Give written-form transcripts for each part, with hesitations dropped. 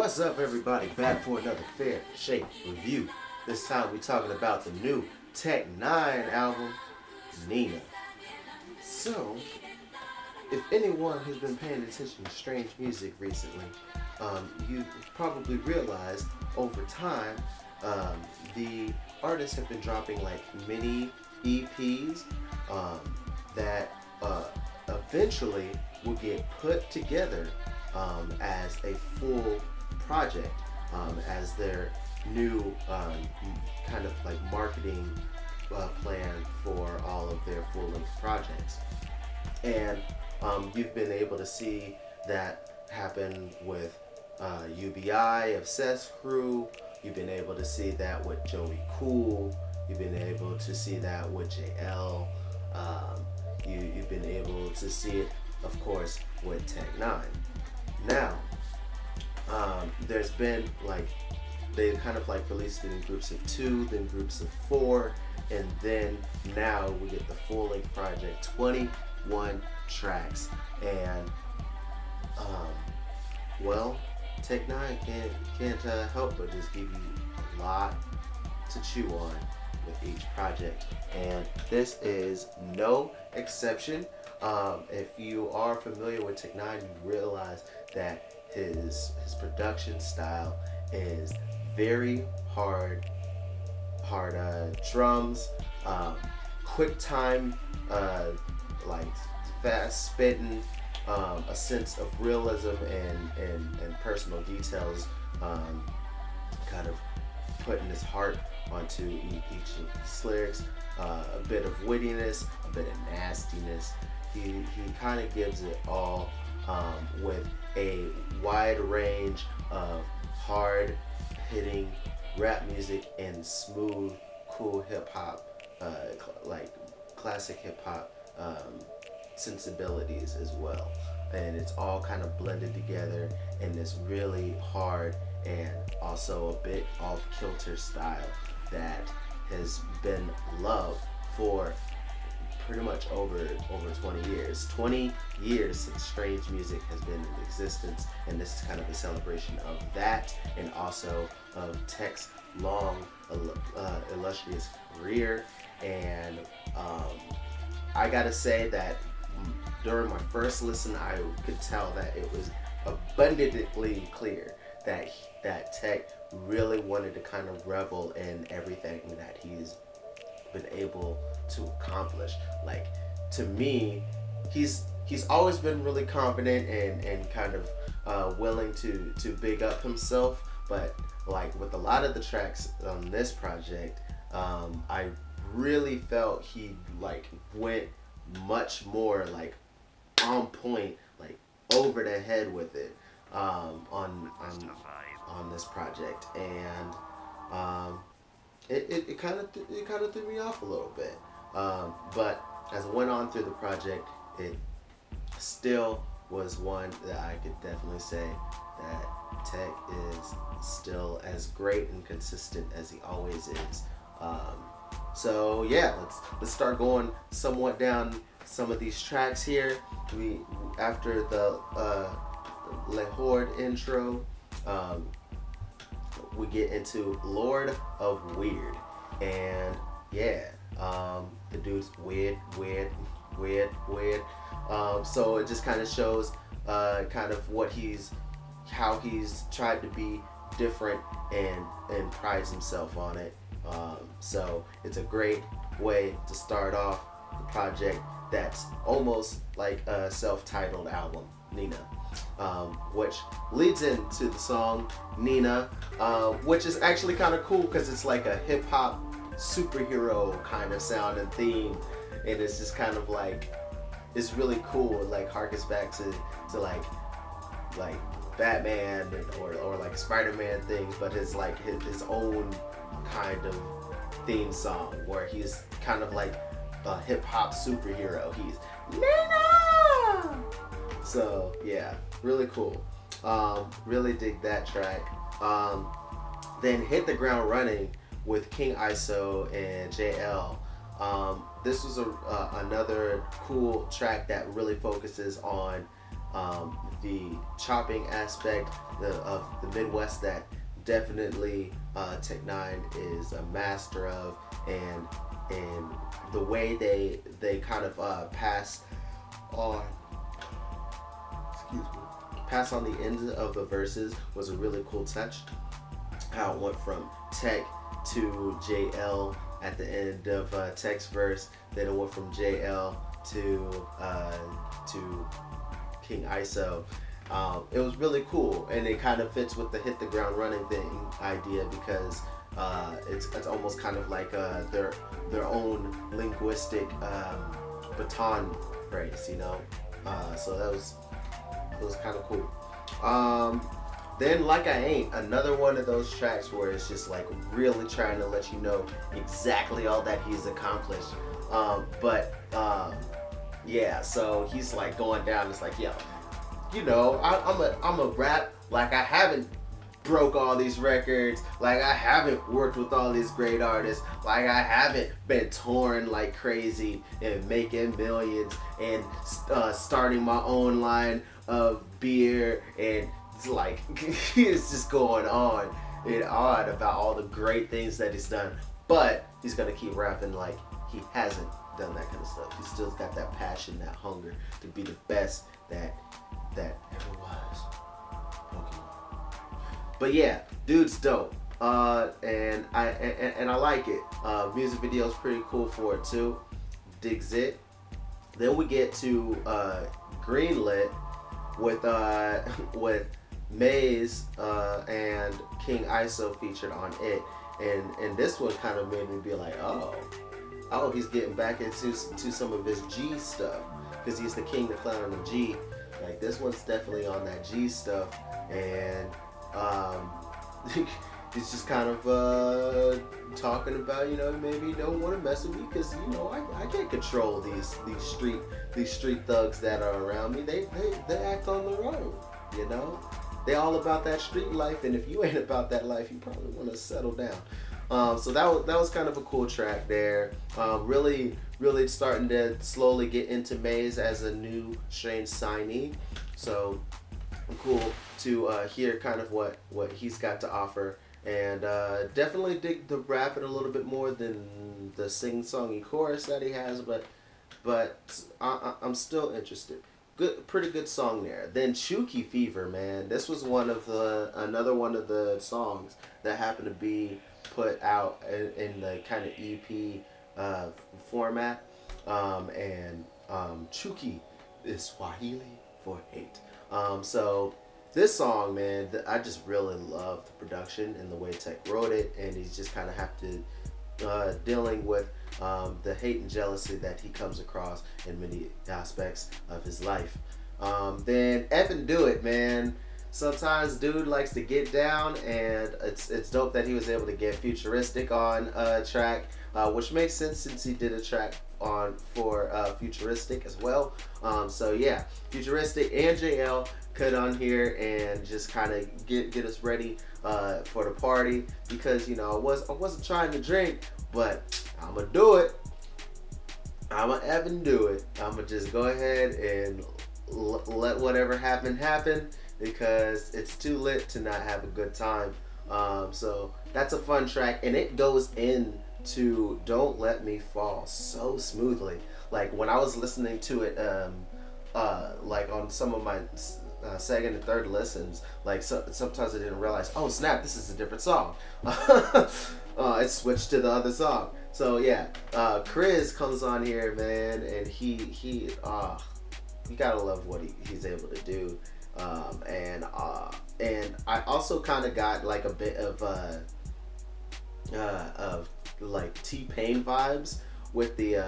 What's up, everybody? Back for another Fair Shake review. This time we're talking about the new N9ne album, N9na. So, if anyone has been paying attention to strange music recently, you've probably realized over time the artists have been dropping like mini EPs that eventually will get put together as a full project, as their new kind of like marketing plan for all of their full-length projects. And you've been able to see that happen with UBI, Obsessed Crew. You've been able to see that with Joey Cool. You've been able to see that with JL. You've been able to see it, of course, with N9ne. Now, there's been like, they kind of like released it in groups of 2, then groups of 4, and then now we get the full-length project, 21 tracks. And well, N9ne can't help but just give you a lot to chew on with each project, and this is no exception. If you are familiar with N9ne, you realize that his production style is very hard drums, quick time, like fast spitting, a sense of realism and personal details, kind of putting his heart onto each of these lyrics, a bit of wittiness, a bit of nastiness. He kind of gives it all, with a wide range of hard hitting rap music and smooth, cool hip hop, like classic hip hop sensibilities as well. And it's all kind of blended together in this really hard and also a bit off kilter style that has been loved for pretty much over 20 years. 20 years since strange music has been in existence, and this is kind of a celebration of that, and also of Tech's long, illustrious career. And I gotta say that during my first listen, I could tell that it was abundantly clear that Tech really wanted to kind of revel in everything that he's been able to accomplish. Like, to me, he's always been really confident and kind of willing to big up himself, but like with a lot of the tracks on this project, I really felt he like went much more like on point, like over the head with it on this project, and it kind of threw me off a little bit. But as it went on through the project, it still was one that I could definitely say that Tech is still as great and consistent as he always is. So yeah, let's start going somewhat down some of these tracks here. After the Le Horde intro, we get into Lord of Weird, and yeah, the dude's weird. So it just kind of shows kind of how he's tried to be different and prides himself on it. So it's a great way to start off the project that's almost like a self-titled album, N9na, which leads into the song N9na, which is actually kind of cool because it's like a hip-hop superhero kind of sound and theme, and it's just kind of like, it's really cool. It like harkens back to like Batman or like Spider-Man things, but it's like his own kind of theme song where he's kind of like a hip-hop superhero. He's N9na! So yeah, really cool. Really dig that track. Then Hit the Ground Running with King ISO and JL. This was another cool track that really focuses on the chopping aspect of the Midwest that definitely Tech9 is a master of, and the way they kind of pass on, excuse me, pass on the ends of the verses was a really cool touch. How it went from Tech to JL at the end of Tech's verse, then it went from JL to King ISO. It was really cool, and it kind of fits with the hit the ground running thing idea, because it's almost kind of like their own linguistic baton race, you know. So it was kind of cool. Then Like I Ain't, another one of those tracks where it's just like really trying to let you know exactly all that he's accomplished. Yeah, so he's like going down. It's like, yo, you know, I'm a rap like I haven't broke all these records, like I haven't worked with all these great artists, like I haven't been touring like crazy and making millions and starting my own line of beer, and it's like it's just going on and on about all the great things that he's done, but he's gonna keep rapping like he hasn't done that kind of stuff. He's still got that passion, that hunger to be the best that ever was. Okay. But yeah, dude's dope, and I like it. Music video's pretty cool for it too. Digs it. Then we get to Greenlit with Maze and King ISO featured on it, and this one kind of made me be like, oh, he's getting back into some of his G stuff, because he's the king, the clown, and the G. Like, this one's definitely on that G stuff, and he's just kind of talking about, you know, maybe you don't want to mess with me because, you know, I can't control these street thugs that are around me. They act on their own, you know. They all about that street life, and if you ain't about that life, you probably want to settle down. So that was kind of a cool track there. Really starting to slowly get into Maze as a new strange signee. So cool to hear kind of what he's got to offer, and definitely dig the rap it a little bit more than the sing-songy chorus that he has, but I'm still interested. Pretty good song there. Then Chuki Fever, man, this was another one of the songs that happened to be put out in the kind of EP format, and Chuki is Swahili for hate. So this song, man, I just really love the production and the way Tech wrote it, and he's just kind of have to dealing with the hate and jealousy that he comes across in many aspects of his life. Then Effing Do It, man. Sometimes dude likes to get down, and it's dope that he was able to get Futuristic on a track, which makes sense since he did a track for Futuristic as well. So yeah, Futuristic and JL cut on here and just kind of get us ready for the party, because, you know, I wasn't trying to drink, but I'm gonna do it. I'm gonna effing do it. I'm gonna just go ahead and let whatever happen, because it's too lit to not have a good time. So that's a fun track, and it goes into Don't Let Me Fall so smoothly. Like, when I was listening to it, like on some of my second and third listens, like sometimes I didn't realize, oh snap, this is a different song. It switched to the other song. So yeah, Chris comes on here, man, and he you gotta love what he's able to do. And I also kind of got like a bit of like T-Pain vibes with the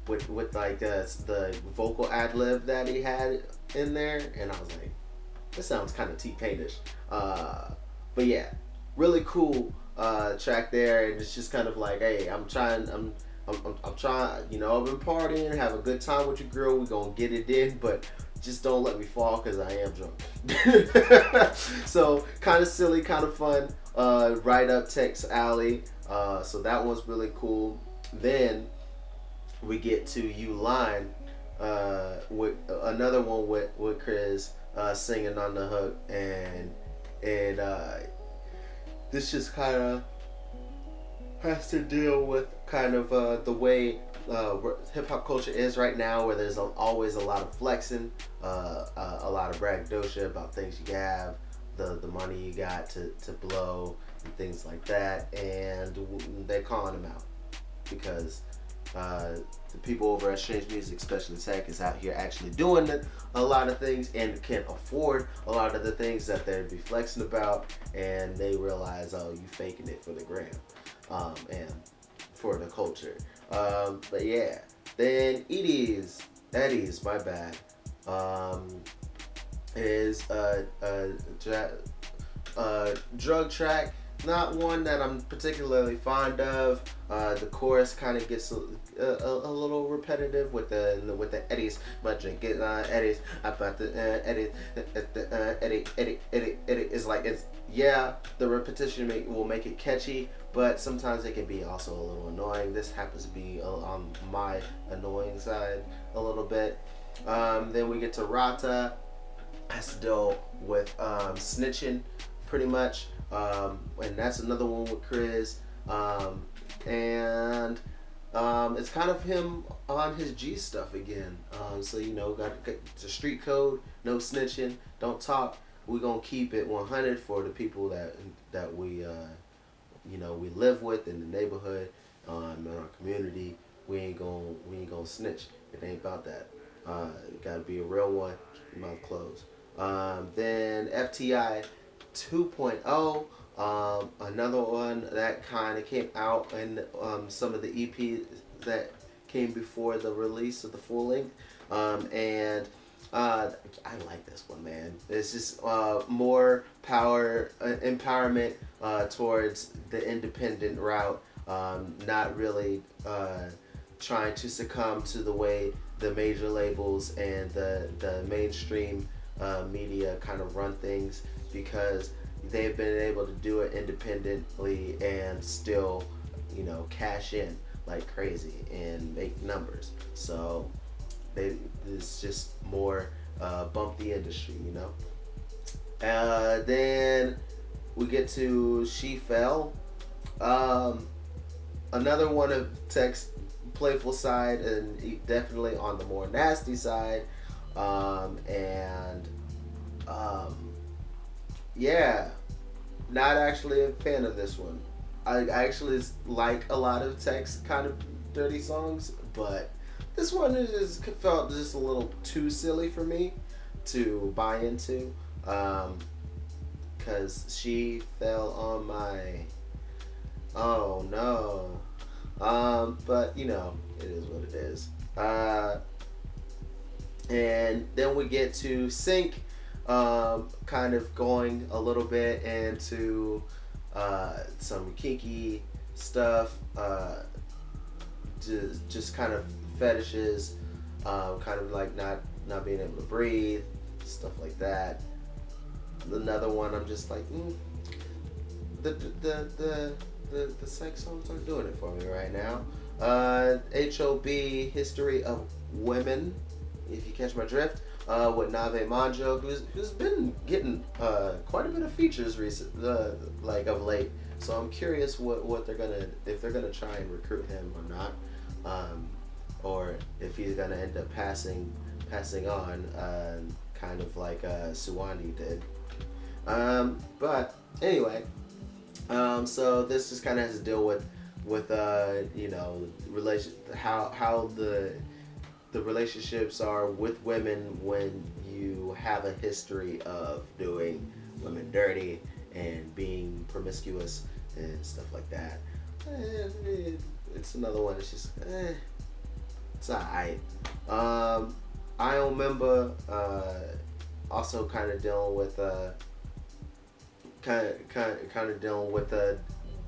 with like the vocal ad lib that he had in there, and I was like, this sounds kind of T-Painish. But yeah, really cool track there, and it's just kind of like, hey, I'm trying, you know, I've been partying, have a good time with your girl, we gonna get it in, but just don't let me fall, because I am drunk. So kind of silly, kind of fun, right up Tech's alley. So that one's really cool. Then we get to You Line with another one with Chris singing on the hook, and this just kind of has to deal with kind of the way hip hop culture is right now, where there's always a lot of flexing, a lot of braggadocio about things you have, the money you got to blow, and things like that, and they're calling them out because the people over at Strange Music, especially Tech, is out here actually doing a lot of things and can afford a lot of the things that they'd be flexing about, and they realize, oh, you faking it for the gram, and for the culture. But yeah, then Eddie's, my bad, is drug track. Not one that I'm particularly fond of. The chorus kind of gets a little repetitive with the Eddie's. My drink is Eddie's. About the Eddie. Eddie. It's like, it's, yeah. The repetition will make it catchy, but sometimes it can be also a little annoying. This happens to be on my annoying side a little bit. Then we get to Rata. Has to deal with snitching, pretty much. And that's another one with Chris, and it's kind of him on his G stuff again. So got the street code, no snitching, don't talk. We're gonna keep it 100 for the people that we we live with in the neighborhood, in our community. We ain't gonna snitch. It ain't about that. It gotta be a real one. Mouth closed. Then FTI 2.0, another one that kind of came out in some of the EPs that came before the release of the full length, and I like this one, man. It's just more empowerment towards the independent route, not really trying to succumb to the way the major labels and the mainstream media kind of run things, because they've been able to do it independently and still, cash in like crazy and make numbers. So it's just more bump the industry, Then we get to She Fell, another one of Tech's playful side, and definitely on the more nasty side, yeah, not actually a fan of this one. I actually like a lot of Tech's kind of dirty songs, but this one felt just a little too silly for me to buy into, because she fell on my, oh no, but it is what it is. And then we get to Sync, kind of going a little bit into some kinky stuff, just kind of fetishes, kind of like not being able to breathe, stuff like that. Another one, I'm just like, the sex songs aren't doing it for me right now. HOB, History of Women, if you catch my drift, with Nave Manjo, who's been getting quite a bit of features like of late. So I'm curious if they're gonna try and recruit him or not, or if he's gonna end up passing on, kind of like Suwandi did. But anyway, so this just kind of has to deal with how the relationships are with women when you have a history of doing women dirty and being promiscuous and stuff like that. It's another one that's just it's alright. I remember also kind of dealing with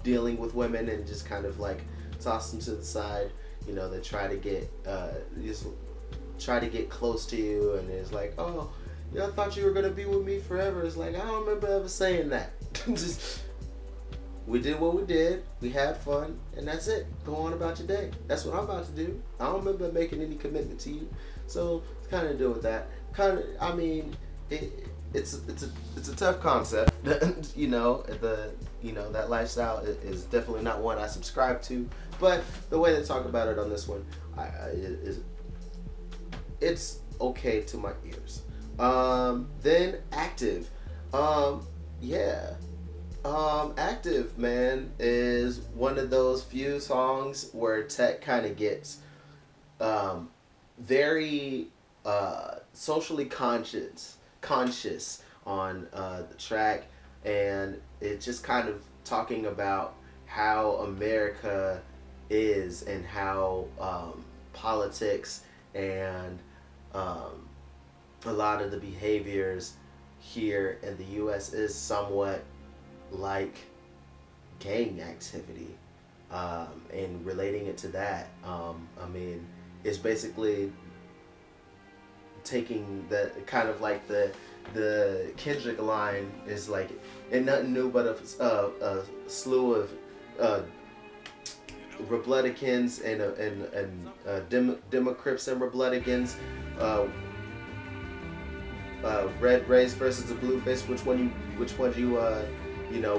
dealing with women and just kind of like toss them to the side. They try to get close to you, and it's like, oh, I thought you were gonna be with me forever. It's like, I don't remember ever saying that. Just, we did what we did, we had fun, and that's it. Go on about your day. That's what I'm about to do. I don't remember making any commitment to you. So it's kind of deal with that. Kind of, I mean, it's a tough concept. That lifestyle is definitely not one I subscribe to. But the way they talk about it on this one, it's okay to my ears. Then Active, yeah. Active, man, is one of those few songs where Tech kind of gets very socially conscious on the track, and it's just kind of talking about how America is and how politics and a lot of the behaviors here in the U.S. is somewhat like gang activity, and relating it to that. I mean, it's basically taking the kind of like the Kendrick line is like, "Ain't nothing new but a slew of Republicans and Democrats and Republicans, red race versus the blue face. Which one you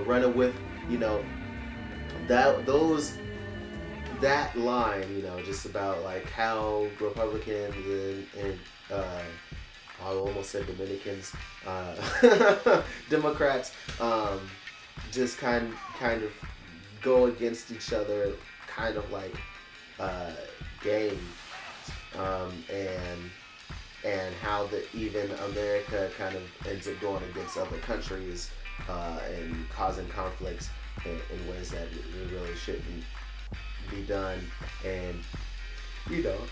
running with? That line, just about like how Republicans and I almost said Dominicans, Democrats, just kind of go against each other, kind of like gangs, and how even America kind of ends up going against other countries and causing conflicts in ways that really shouldn't be done, and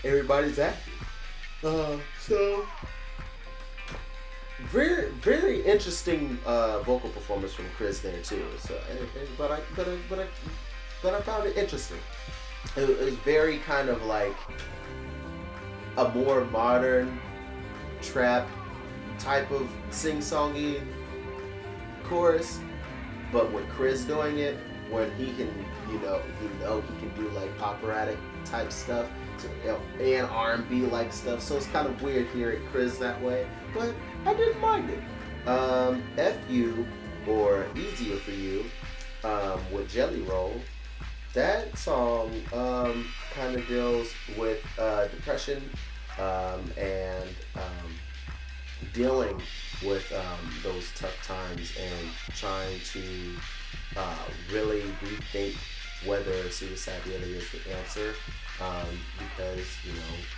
everybody's active. So very, very interesting vocal performance from Chris there too. So, but I found it interesting. It was very kind of like a more modern trap type of sing-songy chorus, but with Chris doing it, when he can, he can do like operatic type stuff, and R&B like stuff. So it's kind of weird hearing Chris that way, but I didn't mind it. FU, or Easier for You, with Jelly Roll. That song kind of deals with depression and dealing with those tough times and trying to really rethink whether suicide really is the answer, because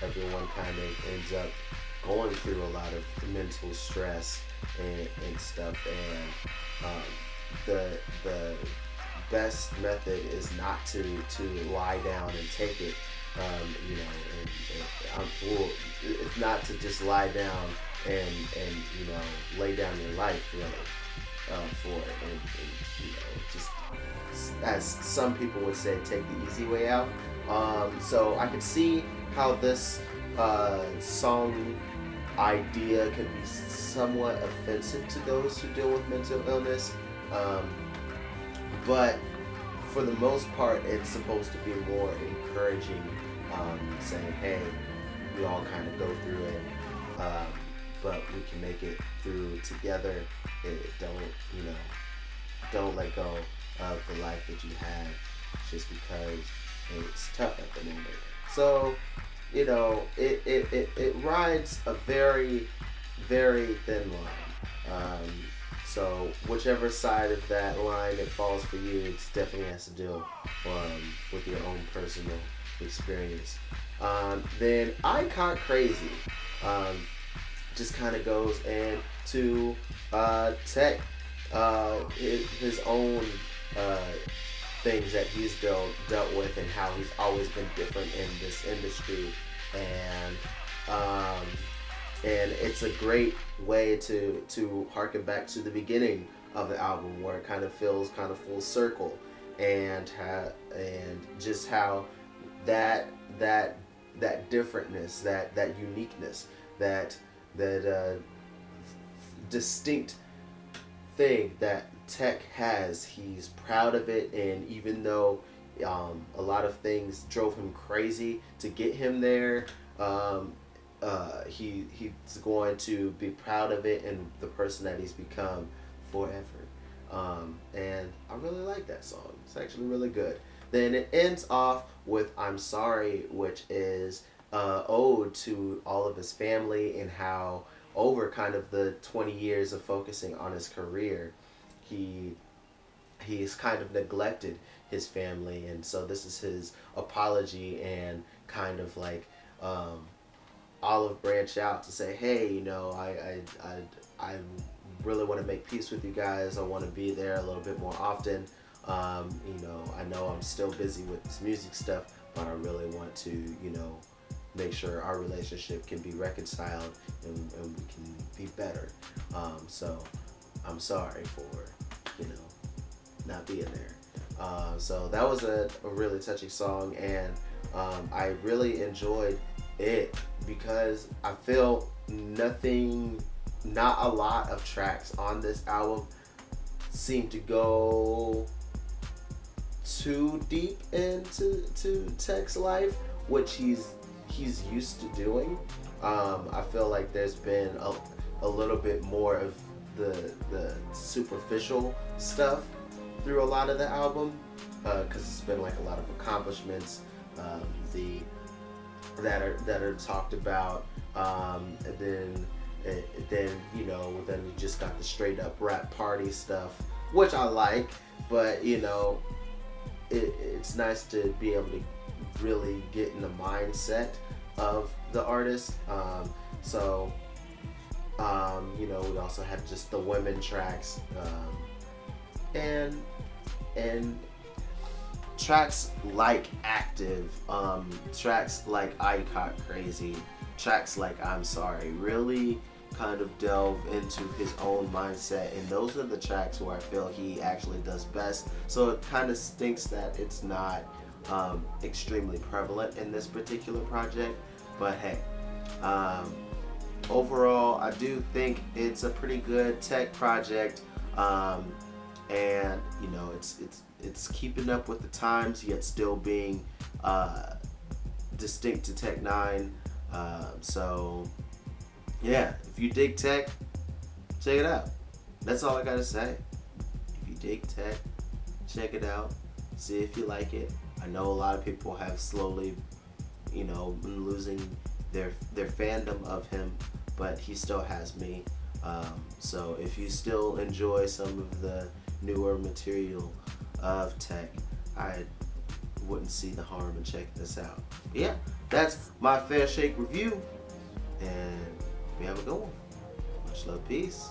everyone kind of ends up going through a lot of mental stress and stuff, and the best method is not to lie down and take it, it's not to just lie down and lay down your life really for it, and just, as some people would say, take the easy way out. So I could see how this song idea can be somewhat offensive to those who deal with mental illness, but for the most part it's supposed to be more encouraging, saying, hey, we all kind of go through it, but we can make it through together. Don't let go of the life that you have just because it's tough at the moment. So it rides a very, very thin line. So whichever side of that line it falls for you, it definitely has to deal with your own personal experience. Then Icon Crazy just kind of goes into Tech, his own things that he's dealt with, and how he's always been different in this industry, and it's a great way to harken back to the beginning of the album, where it kind of feels kind of full circle, and just how that differentness, that uniqueness, that distinct thing that Tech has, he's proud of it, and even though a lot of things drove him crazy to get him there, he's going to be proud of it and the person that he's become forever. And I really like that song. It's actually really good. Then it ends off with "I'm Sorry," which is ode to all of his family and how over kind of the 20 years of focusing on his career, he he's kind of neglected his family, and so this is his apology and kind of like olive branch out to say, hey, you know, I really want to make peace with you guys. I want to be there a little bit more often. You know I'm still busy with this music stuff, but I really want to, you know, make sure our relationship can be reconciled and we can be better. So I'm sorry for, you know, not being there. So that was a really touching song, and I really enjoyed it because I feel not a lot of tracks on this album seem to go too deep into Tech's life, which he's used to doing. I feel like there's been a little bit more of the superficial stuff through a lot of the album, because it's been like a lot of accomplishments that are talked about, and then you know, then we just got the straight up rap party stuff, which I like, but you know, it's nice to be able to really get in the mindset of the artist. You know, we also had just the women tracks, and tracks like Active, tracks like I Got Crazy, tracks like I'm Sorry really kind of delve into his own mindset, and those are the tracks where I feel he actually does best. So it kind of stinks that it's not extremely prevalent in this particular project, but hey, overall I do think it's a pretty good Tech project, and you know, it's keeping up with the times yet still being distinct to Tech N9ne. So yeah, if you dig Tech, check it out. That's all I gotta say. If you dig Tech, check it out. See if you like it. I know a lot of people have slowly, you know, been losing their fandom of him, but he still has me. So if you still enjoy some of the newer material of Tech, I wouldn't see the harm in checking this out. But yeah, that's my Fair Shake review, and we have a good one. Much love, peace.